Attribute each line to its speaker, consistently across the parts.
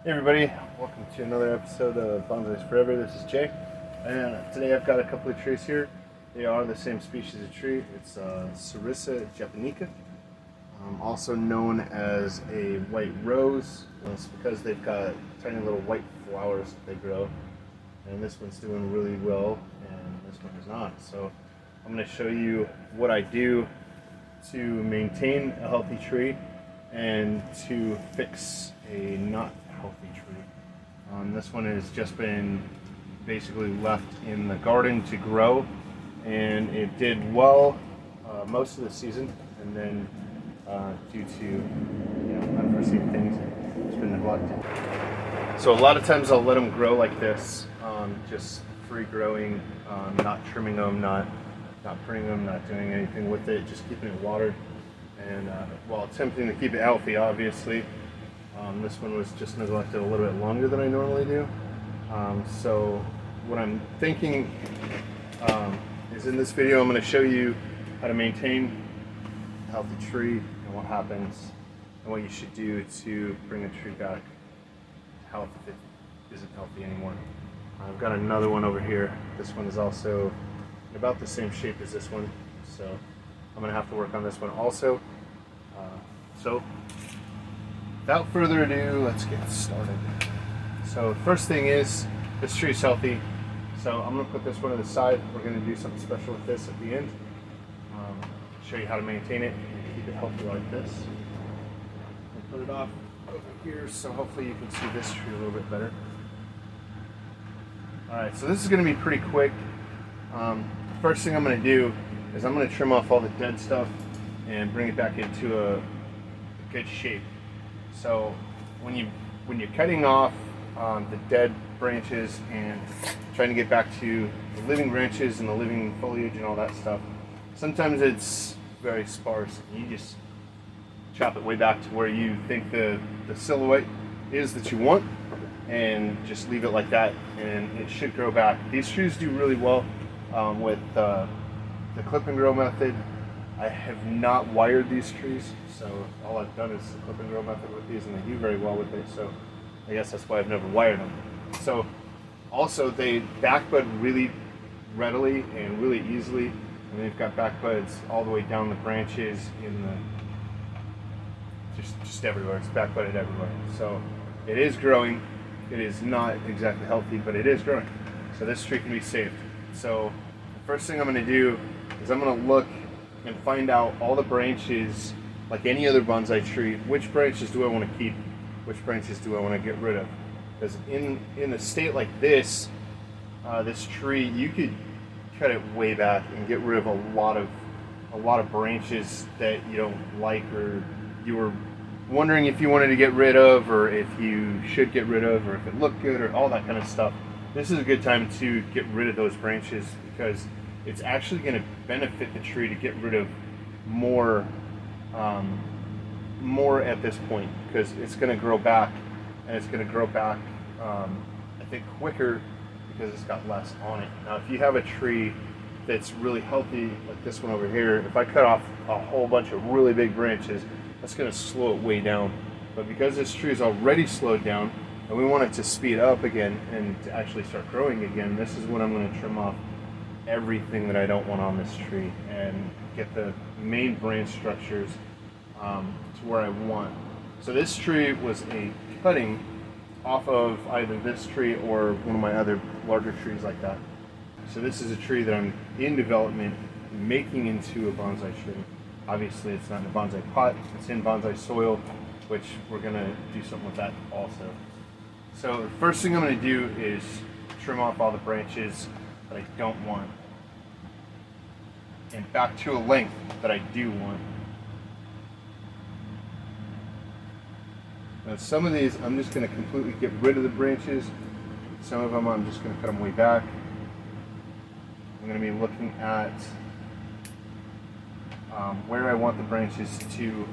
Speaker 1: Hey everybody, welcome to another episode of Bonsais Forever. This is Jay, and today I've got a couple of trees here. They are the same species of tree. It's Serissa japonica, also known as a white rose. It's because they've got tiny little white flowers that they grow, and this one's doing really well, and this one is not. So I'm going to show you what I do to maintain a healthy tree and to fix a not healthy tree. This one has just been basically left in the garden to grow, and it did well most of the season, and then due to unforeseen things, it's been neglected. So a lot of times I'll let them grow like this, just free growing, not trimming them, not pruning them, not doing anything with it, just keeping it watered, and while attempting to keep it healthy, obviously. This one was just neglected a little bit longer than I normally do. So what I'm thinking is in this video I'm going to show you how to maintain a healthy tree and what happens and what you should do to bring a tree back to health if it isn't healthy anymore. I've got another one over here. This one is also about the same shape as this one, so I'm going to have to work on this one also. So without further ado, let's get started. So first thing is, this tree is healthy, so I'm going to put this one to the side. We're going to do something special with this at the end. Show you how to maintain it and keep it healthy like this. I'll put it off over here so hopefully you can see this tree a little bit better. Alright, so this is going to be pretty quick. First thing I'm going to do is I'm going to trim off all the dead stuff and bring it back into a good shape. So when you're cutting off the dead branches and trying to get back to the living branches and the living foliage and all that stuff, sometimes it's very sparse and you just chop it way back to where you think the silhouette is that you want and just leave it like that, and it should grow back. These trees do really well with the clip and grow method. I have not wired these trees, so all I've done is the clip and grow method with these, and they do very well with it, so I guess that's why I've never wired them. So also they backbud really readily and really easily, and they've got backbuds all the way down the branches in the just everywhere. It's backbudded everywhere. So it is growing. It is not exactly healthy, but it is growing. So this tree can be saved. So the first thing I'm going to do is I'm going to look and find out all the branches, like any other bonsai tree. Which branches do I want to keep? Which branches do I want to get rid of? Because in a state like this, this tree, you could cut it way back and get rid of a lot of branches that you don't like, or you were wondering if you wanted to get rid of, or if you should get rid of, or if it looked good, or all that kind of stuff. This is a good time to get rid of those branches, because it's actually going to benefit the tree to get rid of more at this point, because it's going to grow back, and it's going to grow back I think quicker because it's got less on it. Now if you have a tree that's really healthy like this one over here, if I cut off a whole bunch of really big branches, that's going to slow it way down. But because this tree is already slowed down and we want it to speed up again and to actually start growing again, this is when I'm going to trim off everything that I don't want on this tree and get the main branch structures to where I want. So this tree was a cutting off of either this tree or one of my other larger trees like that. So this is a tree that I'm in development making into a bonsai tree. Obviously it's not in a bonsai pot, it's in bonsai soil, which we're going to do something with that also. So the first thing I'm going to do is trim off all the branches that I don't want, and back to a length that I do want. Now some of these I'm just going to completely get rid of the branches. Some of them I'm just going to cut them way back. I'm going to be looking at where I want the branches to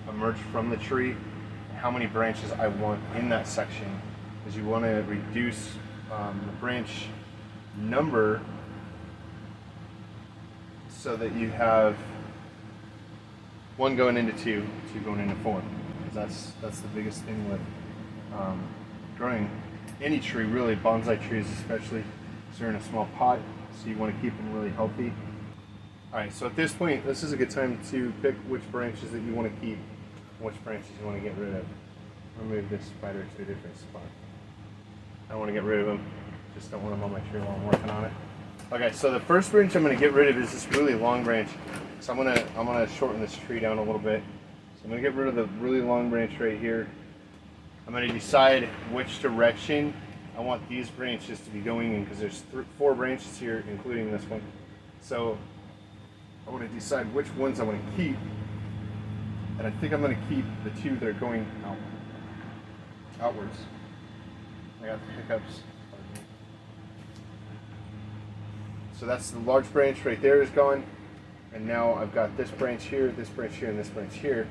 Speaker 1: emerge from the tree, how many branches I want in that section, because you want to reduce the branch number so that you have one going into two, two going into four. Because that's the biggest thing with growing any tree, really, bonsai trees especially, because they're in a small pot, so you want to keep them really healthy. Alright, so at this point, this is a good time to pick which branches that you want to keep and which branches you want to get rid of. I'll move this spider to a different spot. I don't want to get rid of them, just don't want them on my tree while I'm working on it. Okay, so the first branch I'm going to get rid of is this really long branch. So I'm gonna shorten this tree down a little bit. So I'm going to get rid of the really long branch right here. I'm going to decide which direction I want these branches to be going in, because there's 4 branches here, including this one. So I want to decide which ones I want to keep, and I think I'm going to keep the 2 that are going outwards. I got the hiccups. So that's the large branch right there is gone, and now I've got this branch here, and this branch here.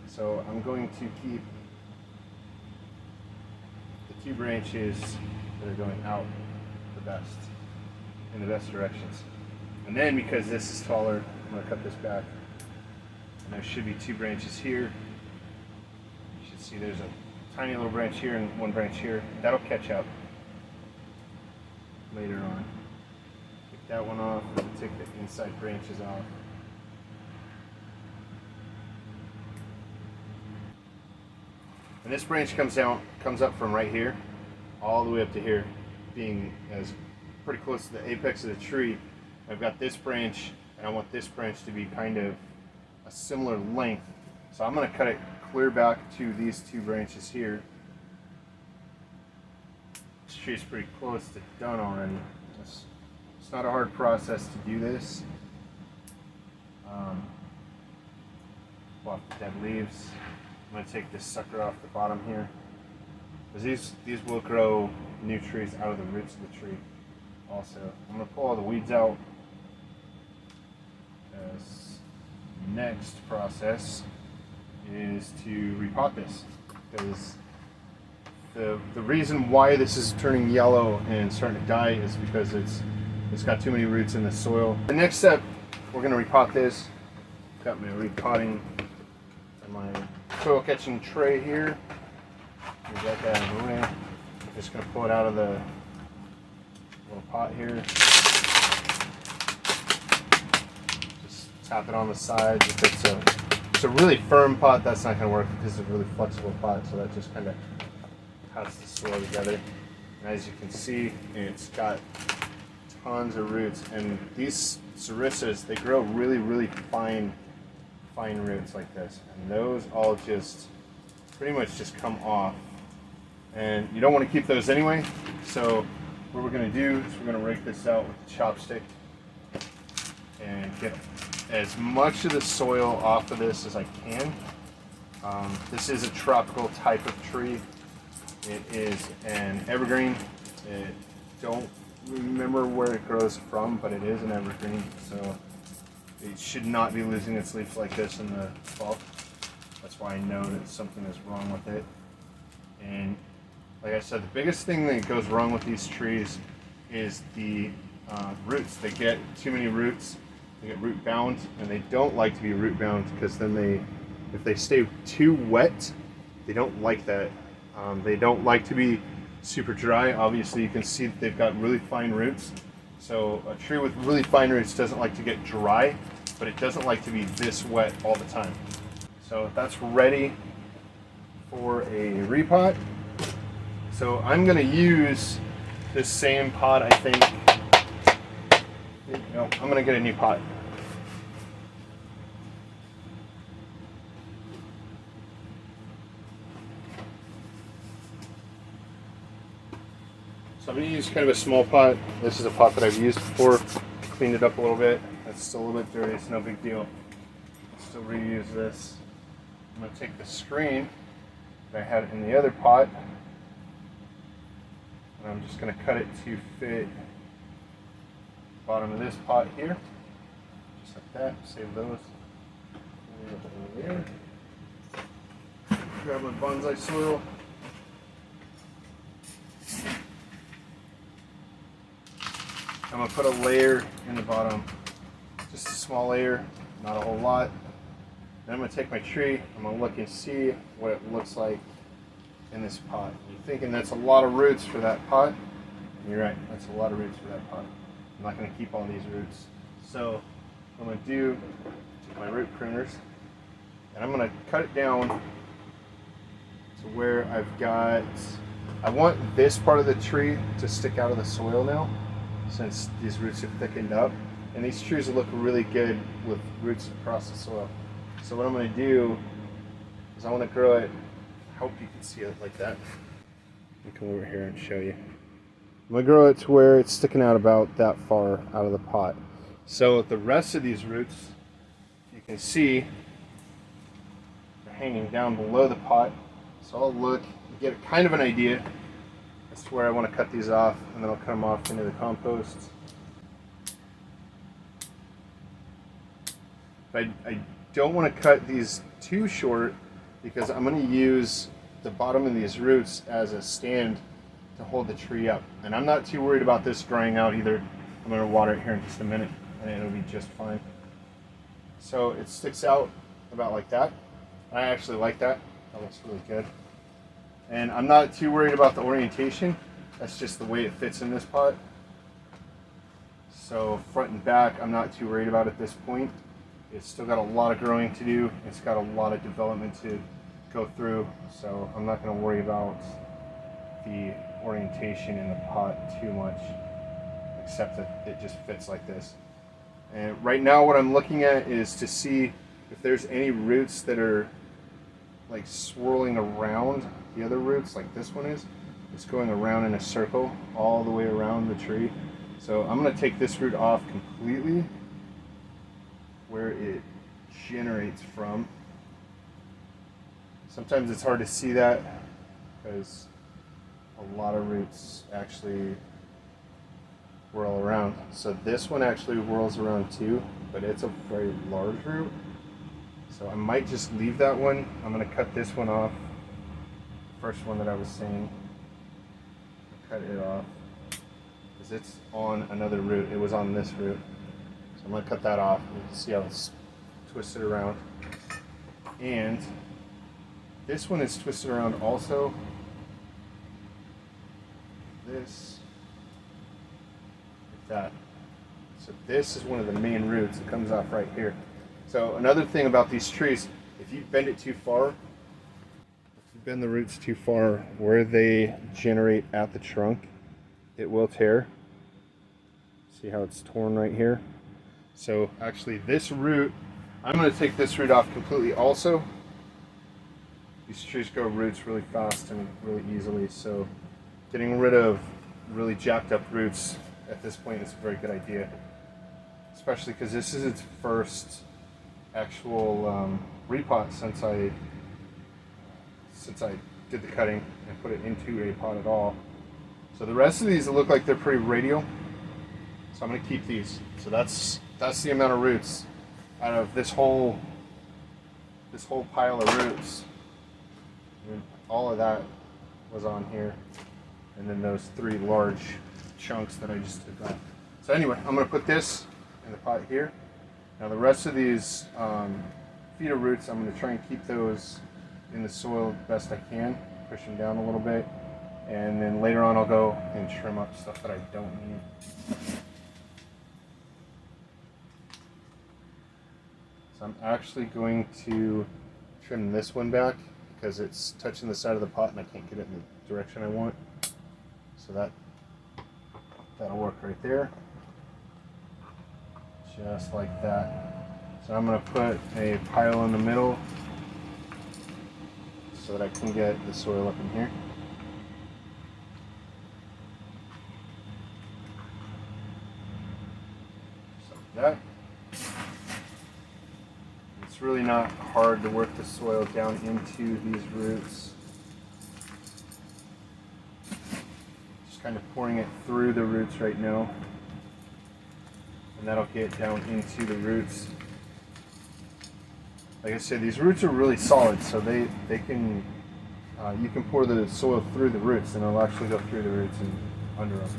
Speaker 1: So I'm going to keep the 2 branches that are going out in the best directions. And then, because this is taller, I'm going to cut this back. And there should be 2 branches here. You should see there's a tiny little branch here and 1 branch here. That'll catch up later on. Take that one off, and take the inside branches off. And this branch comes up from right here, all the way up to here, being as pretty close to the apex of the tree. I've got this branch, and I want this branch to be kind of a similar length. So I'm going to cut it clear back to these 2 branches here. This tree is pretty close to done already. It's not a hard process to do this. Pull off the dead leaves. I'm going to take this sucker off the bottom here, because these will grow new trees out of the roots of the tree also. I'm going to pull all the weeds out. This next process is to repot this, because the reason why this is turning yellow and starting to die is because it's got too many roots in the soil. The next step, we're going to repot this. Got my repotting and my soil catching tray here. Move that out of the way. I'm just going to pull it out of the little pot here. Just tap it on the sides. If it's a really firm pot, that's not going to work, because it's a really flexible pot, so that just kind of has the soil together. And as you can see, it's got tons of roots, and these serissas, they grow really, really fine roots like this, and those all just pretty much just come off, and you don't want to keep those anyway. So what we're going to do is we're going to rake this out with a chopstick and get as much of the soil off of this as I can. This is a tropical type of tree. It is an evergreen. Don't remember where it grows from, but it is an evergreen, so it should not be losing its leaves like this in the fall. That's why I know that something is wrong with it. And like I said, the biggest thing that goes wrong with these trees is the roots. They get too many roots, they get root bound, and they don't like to be root bound, because then if they stay too wet, they don't like that. They don't like to be super dry. Obviously you can see that they've got really fine roots. So a tree with really fine roots doesn't like to get dry, but it doesn't like to be this wet all the time. So that's ready for a repot. So I'm going to use this same pot, I think. No, I'm going to get a new pot. So I'm going to use kind of a small pot. This is a pot that I've used before. Cleaned it up a little bit. It's still a little bit dirty. It's no big deal. I'll still reuse this. I'm going to take the screen that I had in the other pot, and I'm just going to cut it to fit the bottom of this pot here. Just like that. Save those. Over there. Grab my bonsai soil. I'm going to put a layer in the bottom, just a small layer, not a whole lot. Then I'm going to take my tree, I'm going to look and see what it looks like in this pot. You're thinking that's a lot of roots for that pot. And you're right, that's a lot of roots for that pot. I'm not going to keep all these roots. So what I'm going to do, take my root pruners, and I'm going to cut it down to where I want this part of the tree to stick out of the soil now, since these roots have thickened up. And these trees will look really good with roots across the soil. So what I'm going to do is I want to grow it, I hope you can see it like that. Let me come over here and show you. I'm going to grow it to where it's sticking out about that far out of the pot. So the rest of these roots, you can see, they're hanging down below the pot. So I'll look and get kind of an idea as to where I want to cut these off, and then I'll cut them off into the compost. But I don't want to cut these too short because I'm going to use the bottom of these roots as a stand to hold the tree up. And I'm not too worried about this drying out either. I'm going to water it here in just a minute and it'll be just fine. So it sticks out about like that. I actually like that. That looks really good. And I'm not too worried about the orientation. That's just the way it fits in this pot. So front and back, I'm not too worried about at this point. It's still got a lot of growing to do. It's got a lot of development to go through. So I'm not going to worry about the orientation in the pot too much, except that it just fits like this. And right now what I'm looking at is to see if there's any roots that are like swirling around the other roots, like this one is. It's going around in a circle all the way around the tree. So I'm going to take this root off completely where it generates from. Sometimes it's hard to see that because a lot of roots actually whirl around. So this one actually whirls around too, but it's a very large root. So I might just leave that one. I'm going to cut this one off. First one that I was saying. Cut it off because it's on another root. It was on this root. So I'm going to cut that off. You can see how it's twisted around. And this one is twisted around also. This, like that. So this is one of the main roots. It comes off right here. So another thing about these trees, if you bend it too far, if you bend the roots too far where they generate at the trunk, it will tear. See how it's torn right here? So actually this root, I'm going to take this root off completely also. These trees grow roots really fast and really easily, so getting rid of really jacked up roots at this point is a very good idea. Especially because this is its first actual repot since I did the cutting and put it into a pot at all. So the rest of these look like they're pretty radial. So I'm going to keep these. So that's the amount of roots out of this whole pile of roots. And all of that was on here, and then those 3 large chunks that I just took off. So anyway, I'm going to put this in the pot here. Now the rest of these feeder roots, I'm going to try and keep those in the soil best I can, push them down a little bit, and then later on I'll go and trim up stuff that I don't need. So I'm actually going to trim this one back because it's touching the side of the pot and I can't get it in the direction I want. So that'll work right there. Just like that. So I'm going to put a pile in the middle so that I can get the soil up in here. Just like that. It's really not hard to work the soil down into these roots. Just kind of pouring it through the roots right now. And that'll get down into the roots. Like I said, these roots are really solid, so they can, you can pour the soil through the roots and it'll actually go through the roots and under them.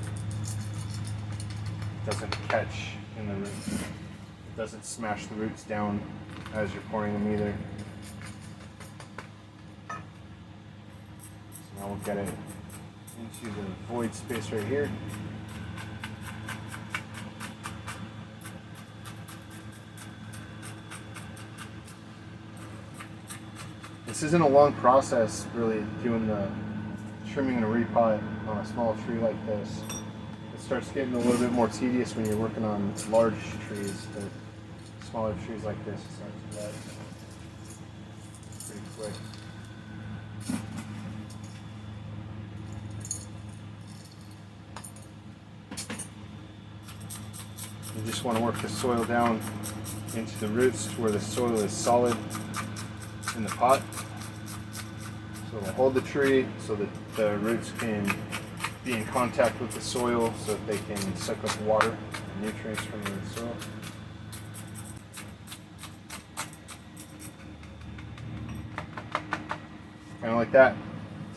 Speaker 1: It doesn't catch in the roots. It doesn't smash the roots down as you're pouring them either. we'll get it into the void space right here. This isn't a long process, really, doing the trimming in a repot on a small tree like this. It starts getting a little bit more tedious when you're working on large trees, but smaller trees like this, it's not too bad. Pretty quick. You just want to work the soil down into the roots to where the soil is solid in the pot. So it'll hold the tree so that the roots can be in contact with the soil so that they can suck up water and nutrients from the soil. Kind of like that.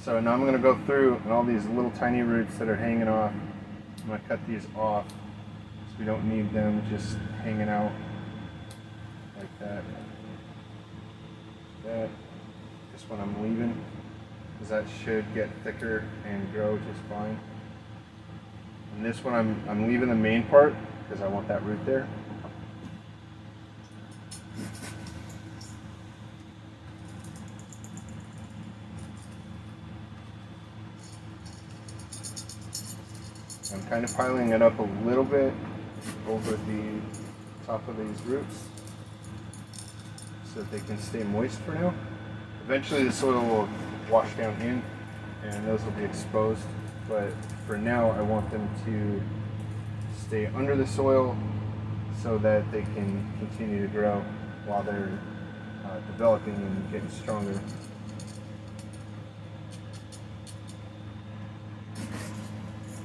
Speaker 1: So now I'm going to go through and all these little tiny roots that are hanging off, I'm going to cut these off so we don't need them just hanging out like that. This one I'm leaving because that should get thicker and grow just fine. And this one I'm leaving the main part because I want that root there. I'm kind of piling it up a little bit over the top of these roots so that they can stay moist for now. Eventually the soil will wash down in and those will be exposed, but for now I want them to stay under the soil so that they can continue to grow while they're developing and getting stronger.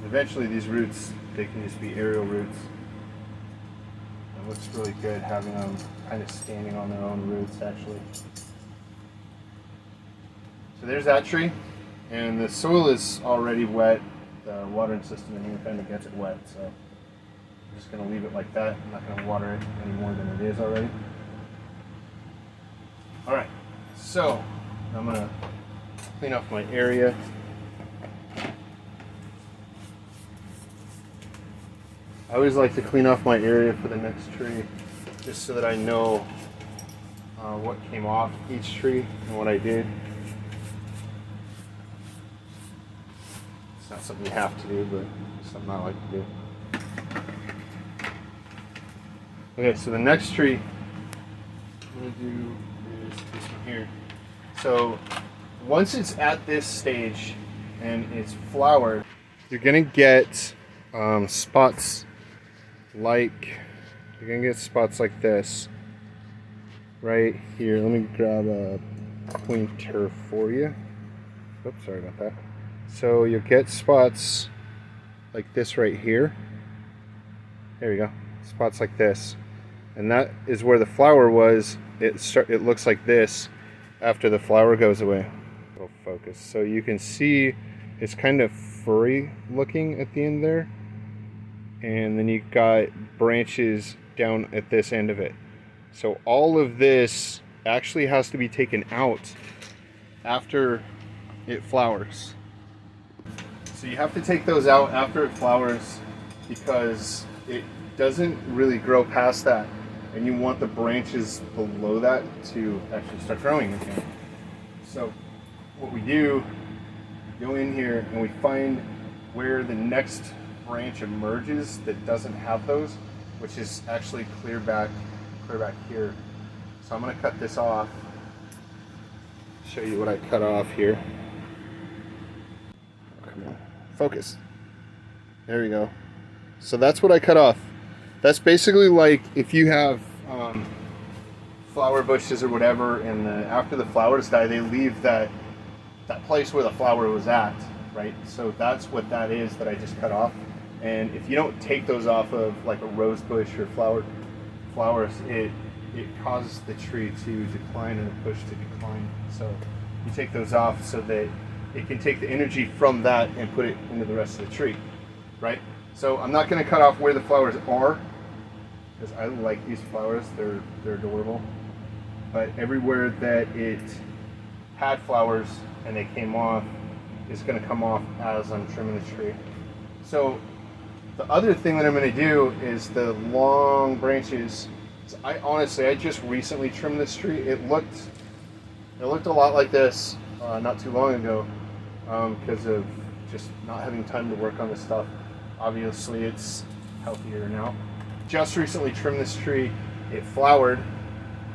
Speaker 1: Eventually these roots, they can just be aerial roots. It looks really good having them kind of standing on their own roots actually. So there's that tree, and the soil is already wet. The watering system in here kind of gets it wet, so I'm just going to leave it like that. I'm not going to water it any more than it is already. Alright, so I'm going to clean up my area. I always like to clean off my area for the next tree, just so that I know what came off each tree and what I did. It's not something you have to do, but it's something I like to do. Okay, so the next tree I'm going to do is this one here. So once it's at this stage and it's flowered, you're going to get spots like, you're going to get spots like this right here. Let me grab a pointer for you. Oops, sorry about that. So you'll get spots like this right here. There you go. Spots like this. And that is where the flower was. It looks like this after the flower goes away. It'll focus. So you can see it's kind of furry looking at the end there. And then you've got branches down at this end of it. So all of this actually has to be taken out after it flowers. So you have to take those out after it flowers because it doesn't really grow past that, and you want the branches below that to actually start growing again. So what we do, go in here and we find where the next branch emerges that doesn't have those, which is actually clear back here. So I'm going to cut this off. Show you what I cut off here. Come on, focus. There we go. So that's what I cut off. That's basically like if you have flower bushes or whatever, and after the flowers die, they leave that place where the flower was at, right? So that's what that is that I just cut off. And if you don't take those off of like a rose bush or flowers, it causes the tree to decline and a bush to decline. So you take those off so that it can take the energy from that and put it into the rest of the tree, right? So I'm not going to cut off where the flowers are because I like these flowers, they're adorable. But everywhere that it had flowers and they came off is going to come off as I'm trimming the tree. So the other thing that I'm going to do is the long branches. I just recently trimmed this tree. It looked a lot like this not too long ago because of just not having time to work on this stuff. Obviously it's healthier now. Just recently trimmed this tree. It flowered,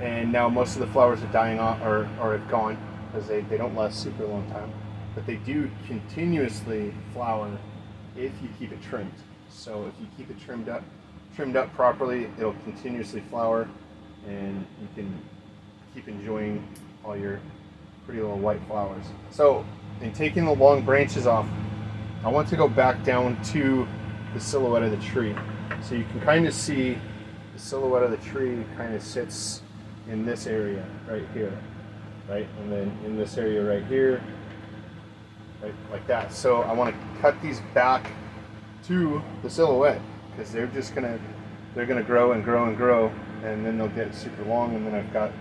Speaker 1: and now most of the flowers are dying off or have gone because they don't last super long time. But they do continuously flower if you keep it trimmed. So if you keep it trimmed up properly, it'll continuously flower, and you can keep enjoying all your pretty little white flowers. So in taking the long branches off, I want to go back down to the silhouette of the tree. So you can kind of see the silhouette of the tree kind of sits in this area right here, right? And then in this area right here, right, like that. So I want to cut these back to the silhouette because they're gonna grow and grow and grow, and then they'll get super long, and then I've got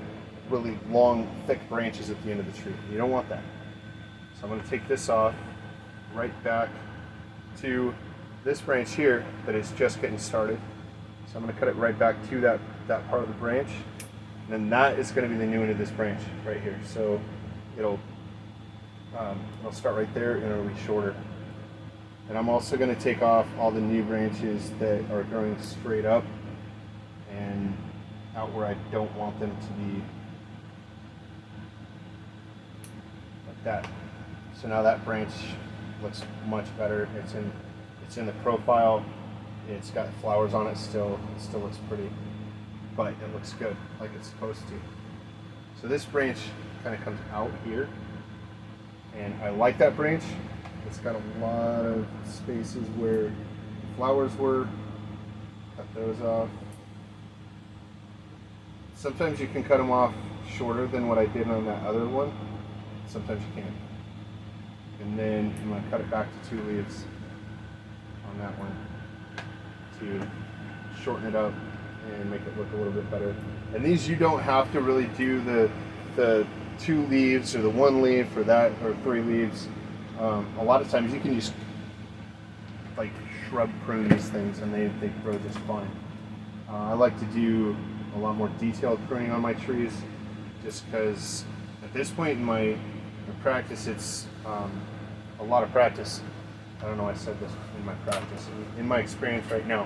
Speaker 1: really long, thick branches at the end of the tree. You don't want that. So I'm going to take this off right back to this branch here that is just getting started. So I'm going to cut it right back to that part of the branch, and then that is going to be the new end of this branch right here. So it'll start right there, and it'll be shorter. And I'm also going to take off all the new branches that are growing straight up and out where I don't want them to be, like that. So now that branch looks much better. It's in the profile. It's got flowers on it still. It still looks pretty, but it looks good, like it's supposed to. So this branch kind of comes out here, and I like that branch. It's got a lot of spaces where flowers were. Cut those off. Sometimes you can cut them off shorter than what I did on that other one. Sometimes you can't. And then I'm going to cut it back to 2 leaves on that one to shorten it up and make it look a little bit better. And these, you don't have to really do the 2 leaves or the 1 leaf or that, or 3 leaves. A lot of times you can just like shrub prune these things, and they grow just fine. I like to do a lot more detailed pruning on my trees, just because at this point in my practice, it's a lot of practice. I don't know why I said this in my practice. In my experience right now,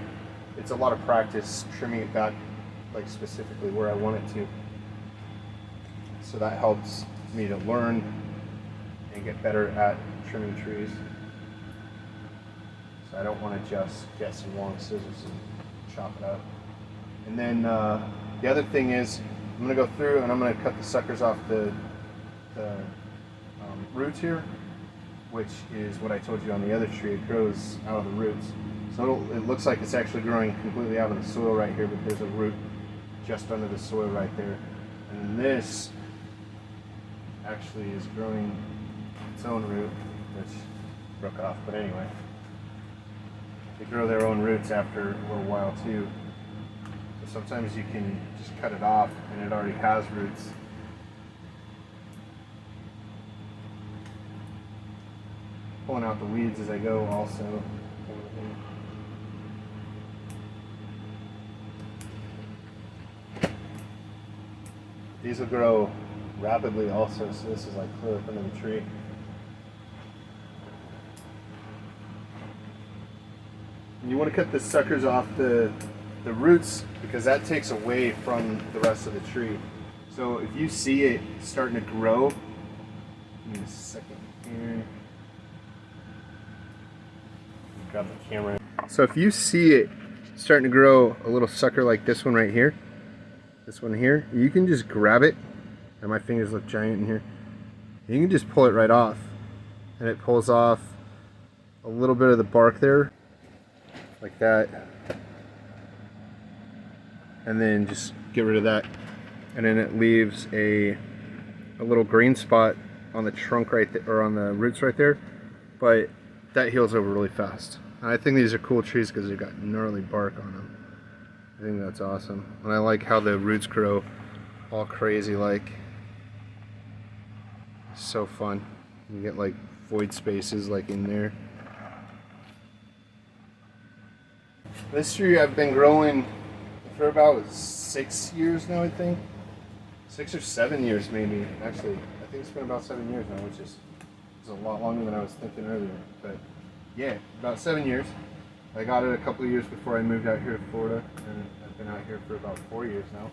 Speaker 1: it's a lot of practice trimming it back, like specifically where I want it to. So that helps me to learn and get better at trimming trees. So I don't want to just get some long scissors and chop it up. And then the other thing is, I'm going to go through and I'm going to cut the suckers off the roots here, which is what I told you on the other tree. It grows out of the roots. So it looks like it's actually growing completely out of the soil right here, but there's a root just under the soil right there. And this actually is growing its own root, which broke off, but anyway. They grow their own roots after a little while too. So sometimes you can just cut it off and it already has roots. Pulling out the weeds as I go also. These will grow rapidly also, so this is like clear up under the tree. And you want to cut the suckers off the roots, because that takes away from the rest of the tree. So if you see it starting to grow, give me a second here. Grab the camera. So if you see it starting to grow a little sucker like this one right here, you can just grab it, and my fingers look giant in here. You can just pull it right off, and it pulls off a little bit of the bark there, like that, and then just get rid of that, and then it leaves a little green spot on the trunk right there, or on the roots right there, but that heals over really fast. And I think these are cool trees because they've got gnarly bark on them. I think that's awesome. And I like how the roots grow all crazy like. So fun. You get like void spaces like in there. This tree I've been growing for about 6 years now, I think. 6 or 7 years maybe. Actually, I think it's been about 7 years now, which is a lot longer than I was thinking earlier. But yeah, about 7 years. I got it a couple of years before I moved out here to Florida, and I've been out here for about 4 years now.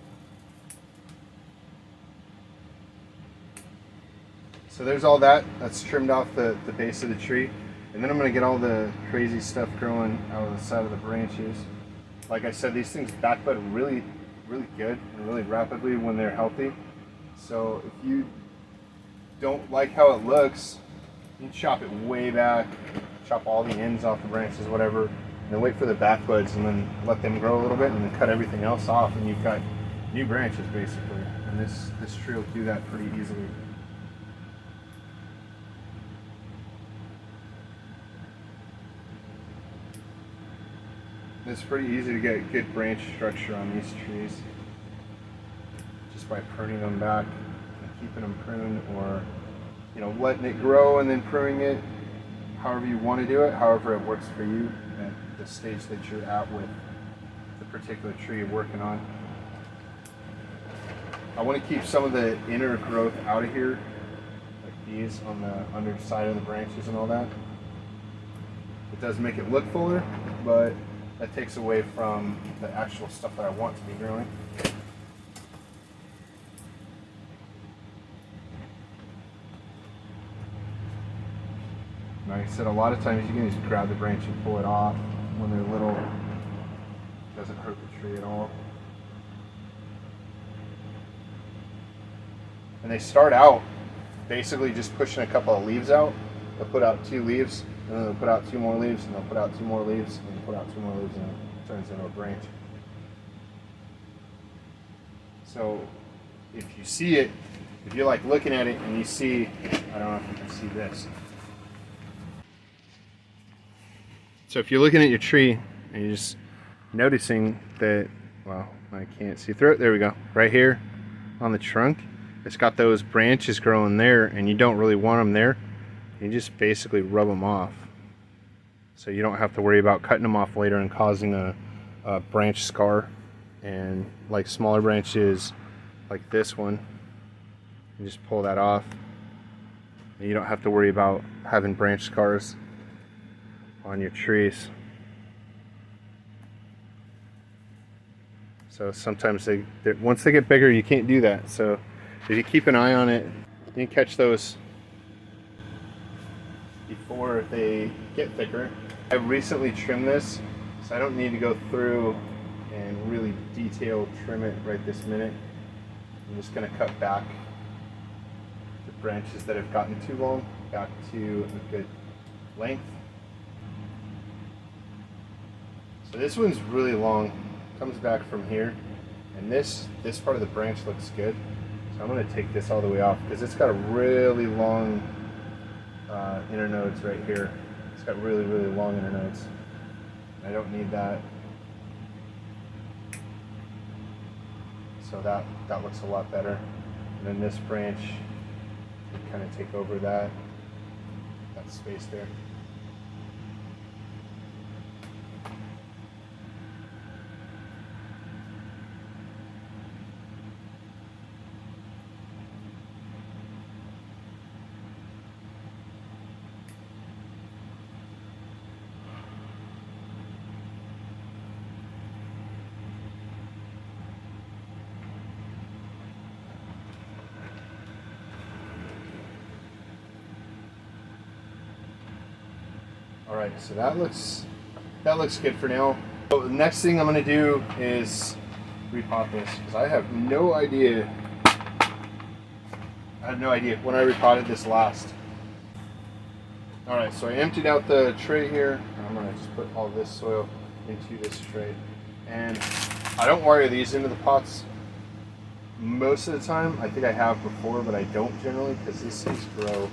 Speaker 1: So there's all that's trimmed off the base of the tree. And then I'm going to get all the crazy stuff growing out of the side of the branches. Like I said, these things backbud really, really good and really rapidly when they're healthy. So if you don't like how it looks, you chop it way back, chop all the ends off the branches, whatever, and then wait for the backbuds and then let them grow a little bit and then cut everything else off, and you've got new branches basically. And this tree will do that pretty easily. It's pretty easy to get good branch structure on these trees just by pruning them back and keeping them pruned, or letting it grow and then pruning it, however you want to do it, however it works for you at the stage that you're at with the particular tree you're working on. I want to keep some of the inner growth out of here, like these on the underside of the branches and all that. It does make it look fuller, but that takes away from the actual stuff that I want to be growing. Like I said, a lot of times you can just grab the branch and pull it off when they're little. It doesn't hurt the tree at all. And they start out basically just pushing a couple of leaves out. They'll put out 2 leaves, and then they'll put out 2 more leaves, and they'll put out 2 more leaves, and they'll put out 2 more leaves, and it turns into a branch. So if you see it, if you like looking at it and you see, I don't know if you can see this. So if you're looking at your tree and you're just noticing that, well, I can't see through it. There we go. Right here on the trunk, it's got those branches growing there, and you don't really want them there. You just basically rub them off, so you don't have to worry about cutting them off later and causing a branch scar. And like smaller branches like this one, you just pull that off, and you don't have to worry about having branch scars on your trees. So sometimes once they get bigger, you can't do that. So if you keep an eye on it, you can catch those before they get thicker. I recently trimmed this, so I don't need to go through and really detail trim it right this minute. I'm just going to cut back the branches that have gotten too long back to a good length. So this one's really long, comes back from here, and this part of the branch looks good. So I'm going to take this all the way off because it's got a really long internodes right here. It's got really, really long internodes. I don't need that. So that looks a lot better. And then this branch would kind of take over that space there. Alright, so that looks good for now. So the next thing I'm going to do is repot this, because I have no idea when I repotted this last. Alright, so I emptied out the tray here. I'm going to just put all this soil into this tray. And I don't wire these into the pots most of the time. I think I have before, but I don't generally, because these things grow.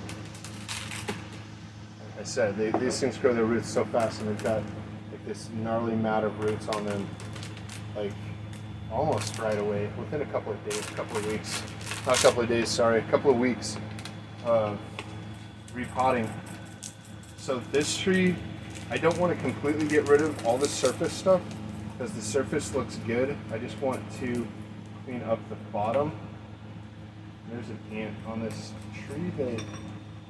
Speaker 1: I said, these things grow their roots so fast, and they've got like this gnarly mat of roots on them, like almost right away, within a couple of days, a couple of weeks of repotting. So this tree, I don't want to completely get rid of all the surface stuff because the surface looks good. I just want to clean up the bottom. There's an ant on this tree that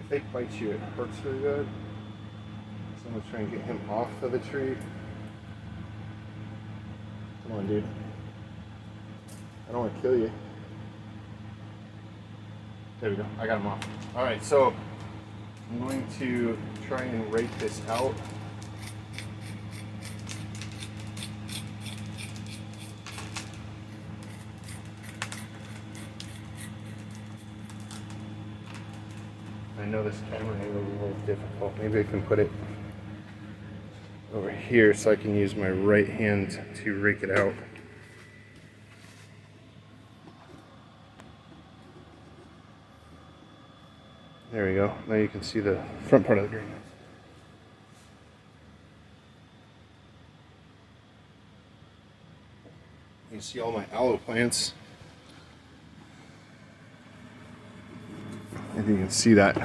Speaker 1: if they bite you, it hurts really good. So I'm gonna try and get him off of the tree. Come on, dude. I don't want to kill you. There we go. I got him off. All right, so I'm going to try and rake this out. I know this camera angle is a little difficult. Maybe I can put it over here so I can use my right hand to rake it out. There we go. Now you can see the front part of the greenhouse. You can see all my aloe plants. If you can see that,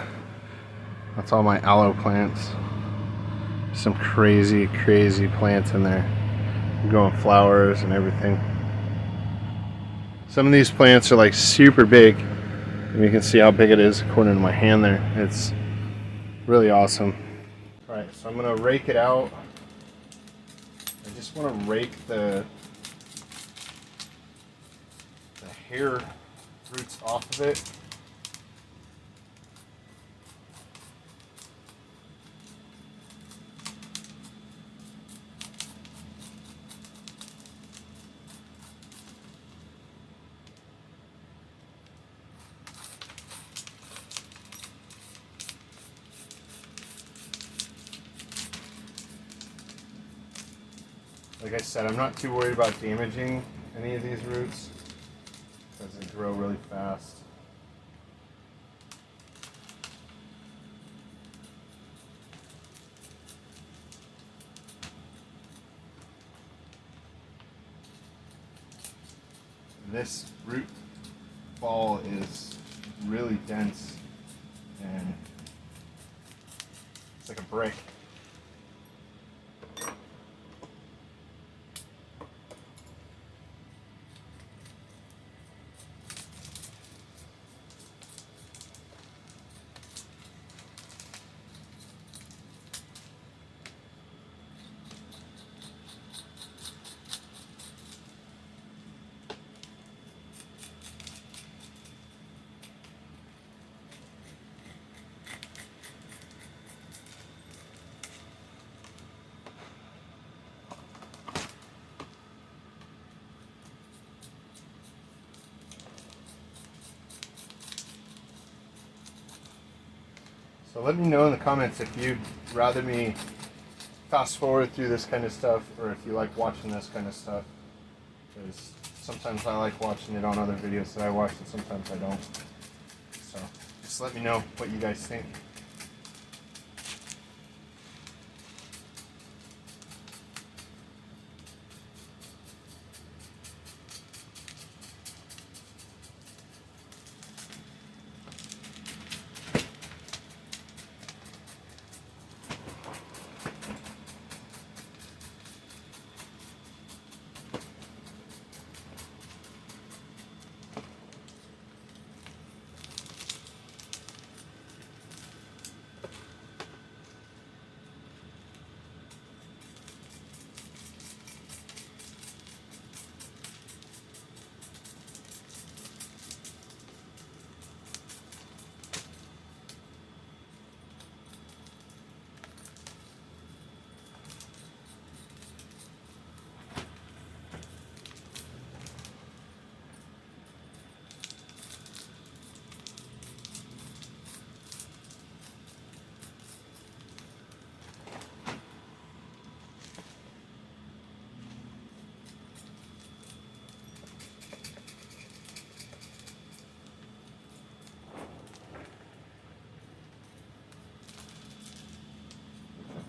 Speaker 1: that's all my aloe plants. Some crazy plants in there. Growing flowers and everything. Some of these plants are like super big. And you can see how big it is according to my hand there. It's really awesome. Alright, so I'm going to rake it out. I just want to rake the hair roots off of it. Like I said, I'm not too worried about damaging any of these roots because they grow really fast. This root ball is really dense and it's like a brick. So let me know in the comments if you'd rather me fast forward through this kind of stuff or if you like watching this kind of stuff. Because sometimes I like watching it on other videos that I watch and sometimes I don't. So just let me know what you guys think.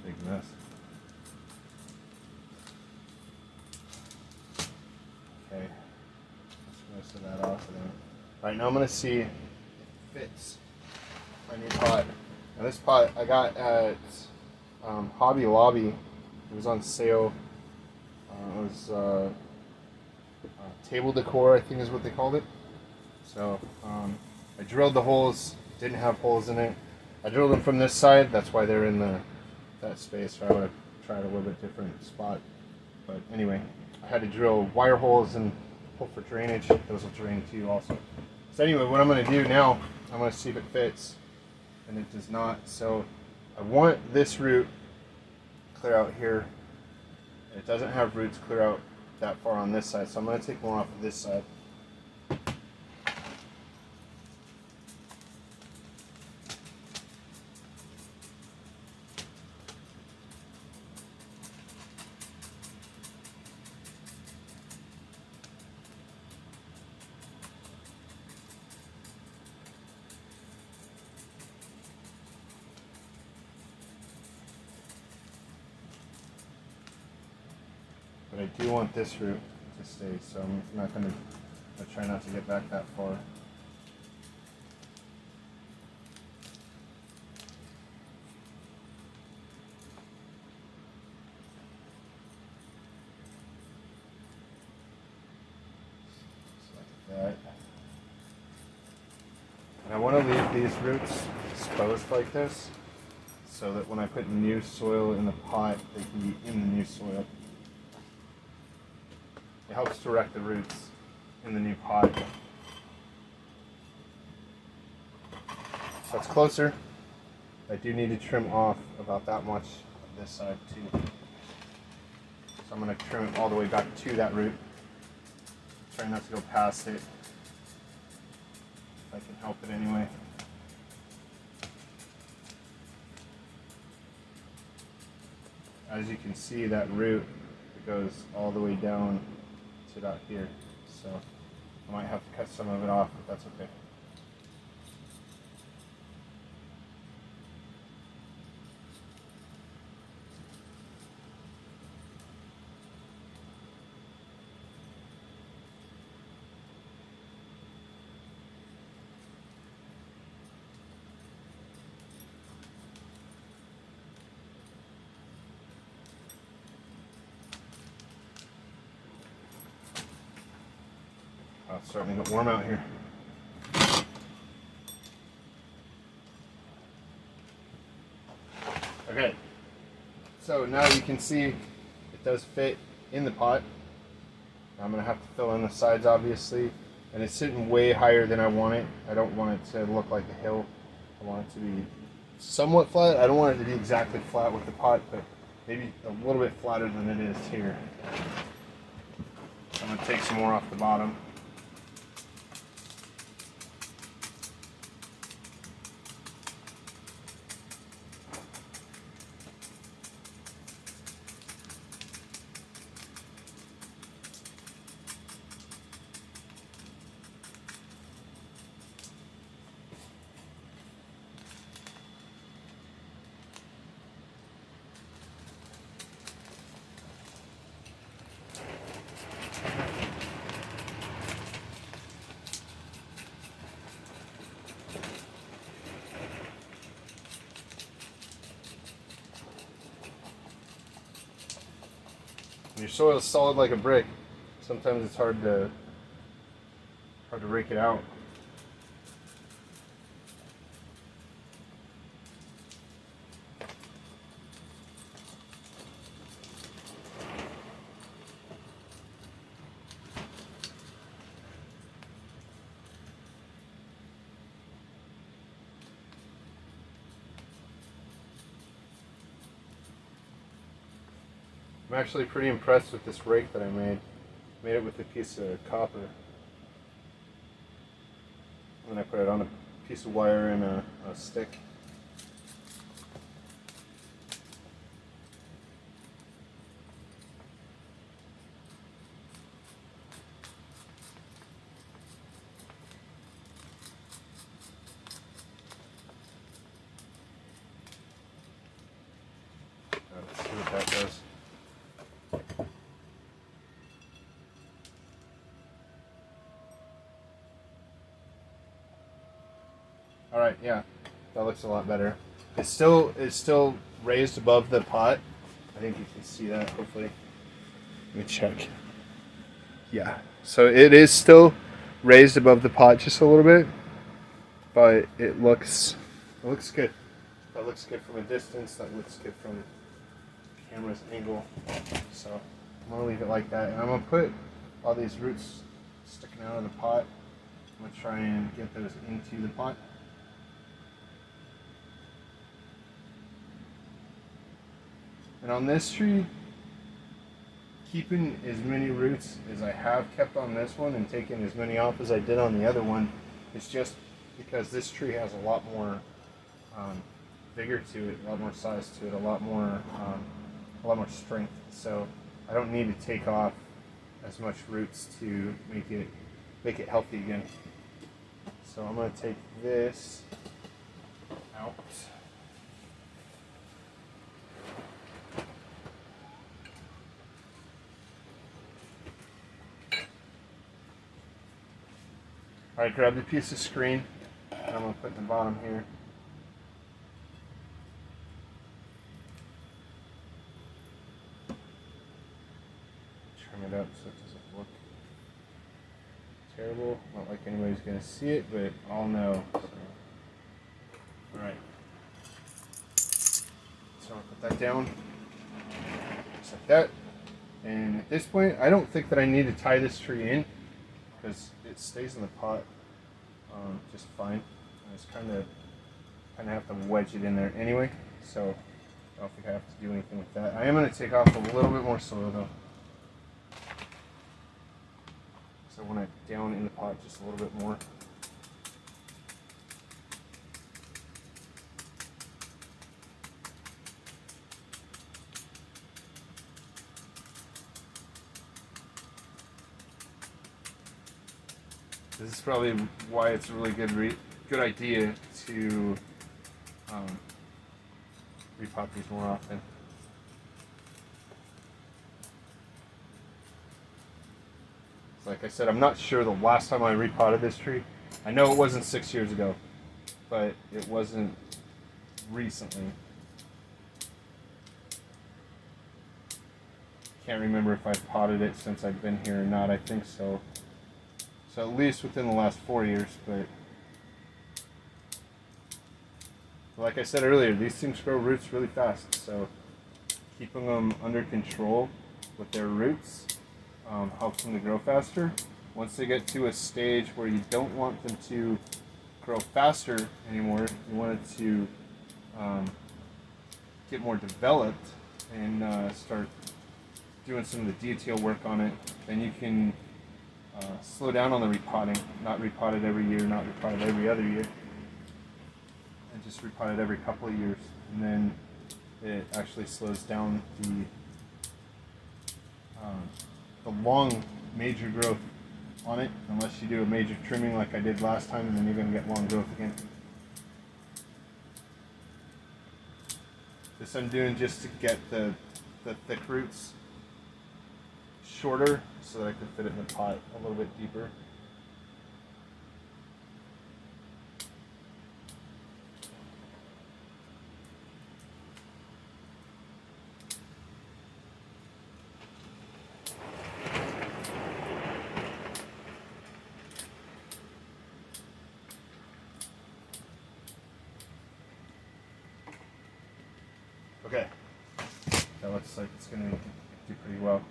Speaker 1: Big mess. Okay, most of that off of there. Alright, now I'm going to see if it fits my new pot. Now this pot I got at Hobby Lobby. It was on sale. It was table decor, I think is what they called it. So I drilled the holes. Didn't have holes in it. I drilled them from this side. That's why they're in that space. So I would have tried a little bit different spot. But anyway, I had to drill wire holes and hole for drainage. Those will drain too also. So anyway, what I'm going to do now, I'm going to see if it fits. And it does not. So I want this root clear out here. It doesn't have roots clear out that far on this side. So I'm going to take one off of this side. But I do want this root to stay, so I'm not going to try not to get back that far. Just like that. And I want to leave these roots exposed like this, so that when I put new soil in the pot, they can be in the new soil. It helps direct the roots in the new pot. So it's closer. I do need to trim off about that much of this side too. So I'm going to trim it all the way back to that root. Try not to go past it, if I can help it anyway. As you can see, that root, it goes all the way down to about here, so I might have to cut some of it off, but that's okay. Oh, it's starting to get warm out here. Okay, so now you can see it does fit in the pot. I'm going to have to fill in the sides obviously, and it's sitting way higher than I want it. I don't want it to look like a hill. I want it to be somewhat flat. I don't want it to be exactly flat with the pot, but maybe a little bit flatter than it is here. I'm going to take some more off the bottom. When your soil is solid like a brick, sometimes it's hard to rake it out. I'm actually pretty impressed with this rake that I made. Made it with a piece of copper. And I put it on a piece of wire and a stick. Let's see what that does. Alright, yeah, that looks a lot better. It's still raised above the pot. I think you can see that, hopefully. Let me check. Yeah. So it is still raised above the pot just a little bit, but it looks good. That looks good from a distance. That looks good from the camera's angle. So I'm gonna leave it like that, and I'm gonna put all these roots sticking out of the pot. I'm gonna try and get those into the pot. And on this tree, keeping as many roots as I have kept on this one and taking as many off as I did on the other one is just because this tree has a lot more vigor to it, a lot more size to it, a lot more strength. So I don't need to take off as much roots to make it healthy again. So I'm going to take this out. Alright, grab the piece of screen and I'm going to put it in the bottom here. Trim it up so it doesn't look terrible. Not like anybody's going to see it, but I'll know. So. Alright. So I'll put that down. Just like that. And at this point, I don't think that I need to tie this tree in, because it stays in the pot just fine. I just kind of have to wedge it in there anyway, so I don't think I have to do anything with that. I am going to take off a little bit more soil though, so I want it down in the pot just a little bit more. This is probably why it's a really good idea to repot these more often. Like I said, I'm not sure the last time I repotted this tree. I know it wasn't 6 years ago, but it wasn't recently. Can't remember if I've potted it since I've been here or not. I think so. So at least within the last 4 years, but like I said earlier, these things grow roots really fast, so keeping them under control with their roots helps them to grow faster. Once they get to a stage where you don't want them to grow faster anymore, you want it to get more developed and start doing some of the detail work on it, then you can slow down on the repotting, not repot it every year, not repot it every other year, and just repot it every couple of years, and then it actually slows down the long major growth on it, unless you do a major trimming like I did last time, and then you're going to get long growth again. This I'm doing just to get the thick roots shorter so that I can fit it in the pot a little bit deeper. Okay, that looks like it's going to do pretty well.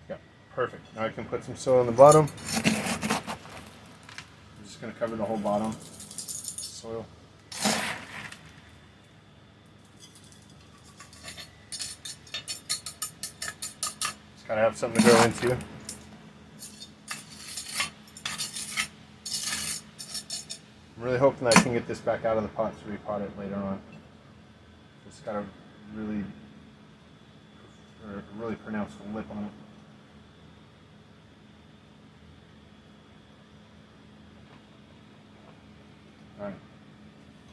Speaker 1: Yeah, perfect. Now I can put some soil on the bottom. I'm just going to cover the whole bottom with soil. Just got to have something to grow into. I'm really hoping that I can get this back out of the pot to repot it later on. It's got a really pronounced lip on it. Alright,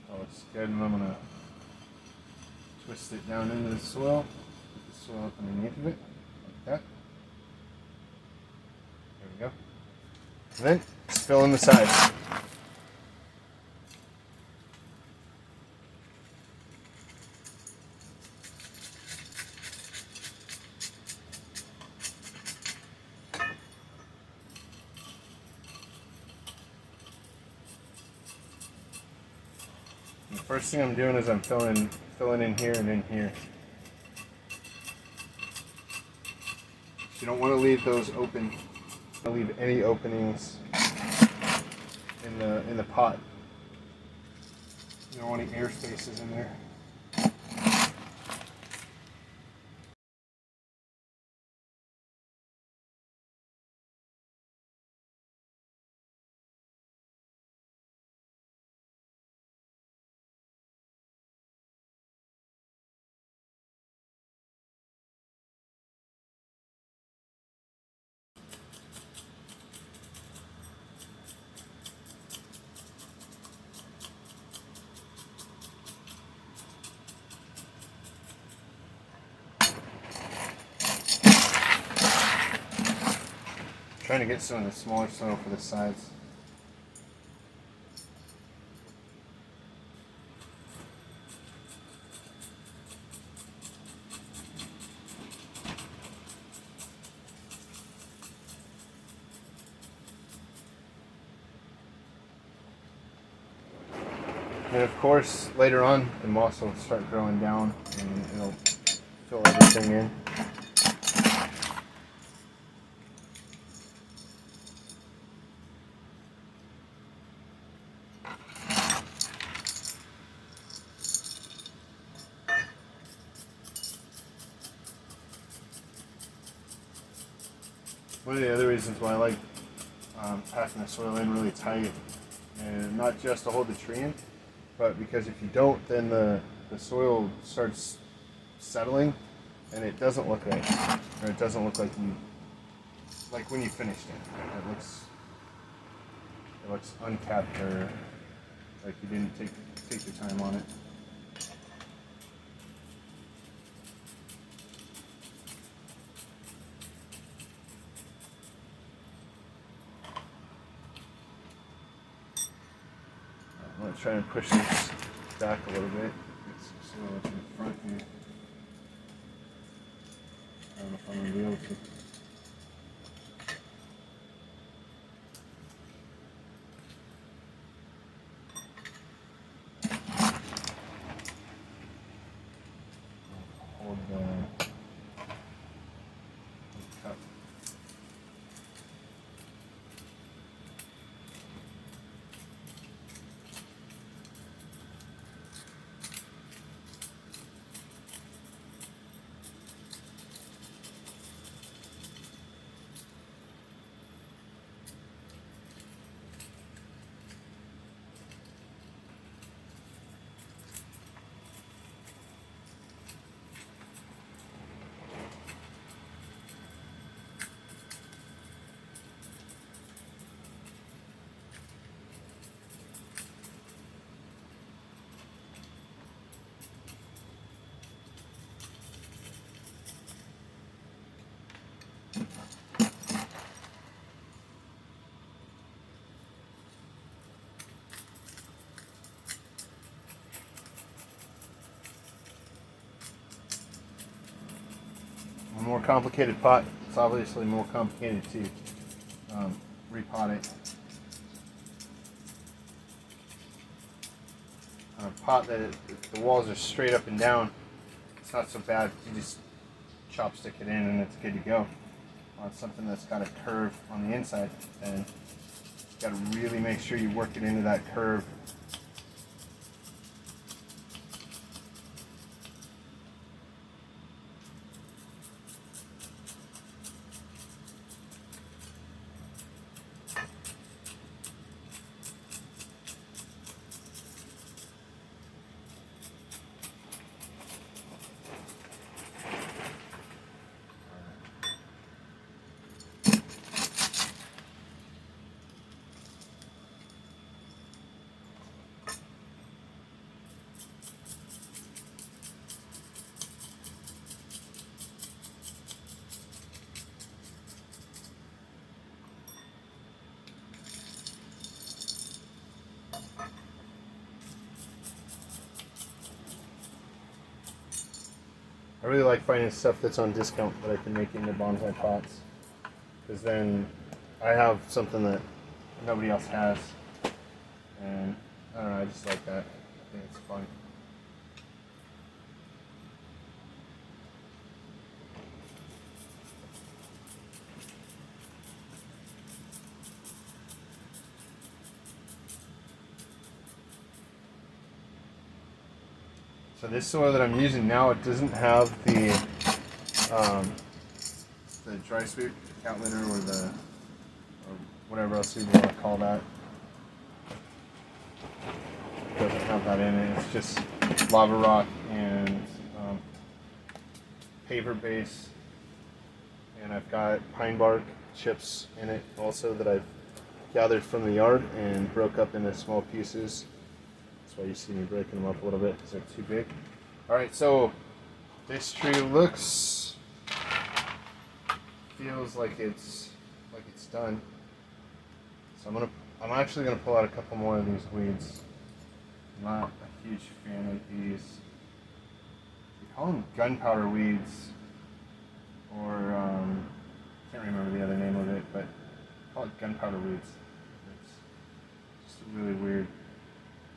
Speaker 1: that looks good, and I'm going to twist it down into the soil, put the soil up underneath of it, like that. There we go. And then fill in the sides. The first thing I'm doing is I'm filling in here and in here. You don't want to leave those open. Don't leave any openings in the pot. You don't want any air spaces in there. Trying to get some of the smaller soil for the sides. And of course, later on, the moss will start growing down and it'll fill everything in. One of the other reasons why I like packing the soil in really tight, and not just to hold the tree in, but because if you don't, then the soil starts settling, and it doesn't look right, or it doesn't look like when you finished it. It looks uncapped, or like you didn't take your time on it. I'm going to try and push this back a little bit. It's so much in front here. I don't know if I'm going to be able to. Hold the cup. A more complicated pot, it's obviously more complicated to repot it. On a pot that the walls are straight up and down, it's not so bad. You just chopstick it in and it's good to go. On something that's got a curve on the inside, and you got to really make sure you work it into that curve. I really like finding stuff that's on discount that I can make into bonsai pots, because then I have something that nobody else has, and I don't know, I just like that. think it's fun. So this soil that I'm using now, it doesn't have the dry sweep cat litter or whatever else you want to call that. It doesn't have that in it. It's just lava rock and paver base, and I've got pine bark chips in it also that I've gathered from the yard and broke up into small pieces. That's why you see me breaking them up a little bit because they're too big. Alright, so this tree feels like it's done. So I'm actually gonna pull out a couple more of these weeds. I'm not a huge fan of these. We call them gunpowder weeds, or can't remember the other name of it, but call it gunpowder weeds. It's just a really weird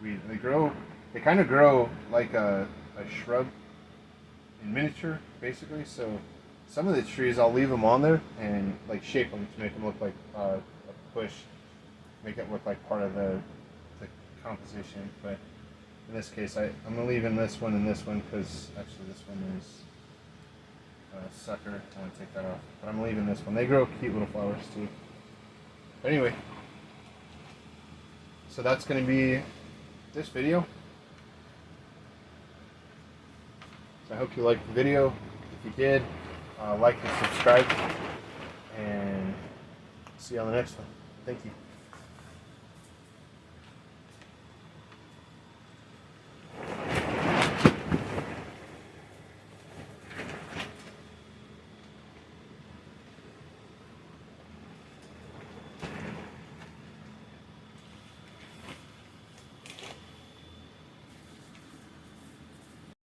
Speaker 1: weed. They kind of grow like a shrub in miniature, basically. So some of the trees, I'll leave them on there and like shape them to make them look like a bush, make it look like part of the composition. But in this case, I'm gonna leave in this one and this one because actually this one is a sucker. I want to take that off, but I'm leaving this one. They grow cute little flowers too. But anyway, so that's gonna be this video. So I hope you liked the video. If you did, like and subscribe, and see you on the next one. Thank you.